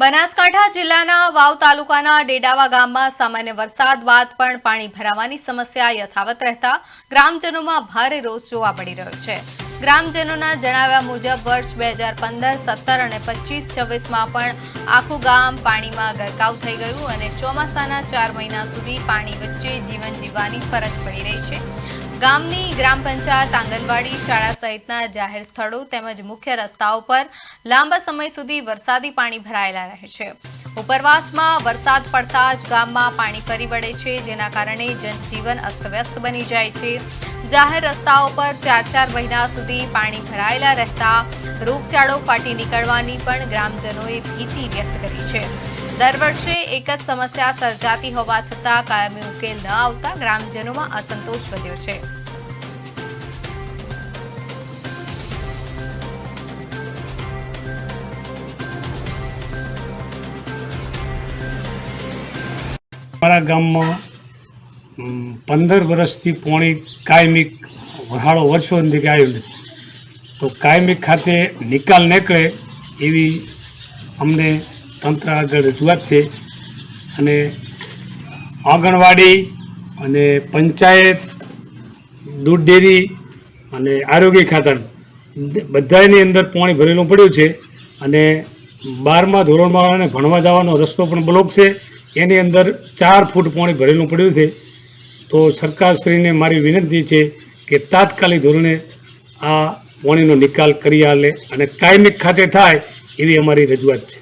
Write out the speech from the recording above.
બનાસકાંઠા જિલ્લાના વાવ તાલુકાના ડેડાવા ગામમાં સામાન્ય વરસાદ બાદ પણ પાણી ભરાવાની સમસ્યા યથાવત રહેતા ગ્રામજનોમાં ભારે રોષ જોવા મળી રહ્યો છે। ગ્રામજનોના જણાવ્યા મુજબ વર્ષ 2015, 17 અને 25-26માં પણ આખું ગામ પાણીમાં ગરકાવ થઈ ગયું અને ચોમાસાના 4 મહિના સુધી પાણી વચ્ચે જીવન જીવવાની ફરજ પડી રહી છે। ગામની ગ્રામ પંચાયત, આંગણવાડી, શાળા સહિતના જાહેર સ્થળો તેમજ મુખ્ય રસ્તાઓ પર લાંબા સમય સુધી વરસાદી પાણી ભરાયેલા રહે છે। ઉપરવાસમાં વરસાદ પડતા જ ગામમાં પાણી ફરી વળે છે, જેના કારણે જનજીવન અસ્તવ્યસ્ત બની જાય છે। જાહેર રસ્તાઓ પર 4 મહિના સુધી પાણી ભરાયેલા રહેતા રોગચાળો ફાટી નીકળવાની પણ ગ્રામજનોએ ભીતિ વ્યક્ત કરી છે। દર વર્ષે એક જ સમસ્યા સર્જાતી હોવા છતાં કાયમી ઉકેલ ન આવતા ગ્રામજનોમાં અસંતોષ વધ્યો છે। અમારા ગામમાં 15 વર્ષથી પાણી કાયમી વહાળો વર્ષોથી આવ્યો નથી, તો કાયમી ખાતે નિકાલ નીકળે એવી અમને તંત્ર આગળ રજૂઆત છે અને આંગણવાડી અને પંચાયત, દૂધ ડેરી અને આરોગ્ય ખાતાનું બધાની અંદર પાણી ભરેલું પડ્યું છે અને 12મા ધોરણમાં ભણવા જવાનો રસ્તો પણ બ્લોક છે। એની અંદર 4 ફૂટ પાણી ભરેલું પડ્યું છે। તો સરકારશ્રીને મારી વિનંતી છે કે તાત્કાલિક ધોરણે આ પાણીનો નિકાલ કરી આલે અને કાયમી ખાતે થાય એવી અમારી રજૂઆત છે।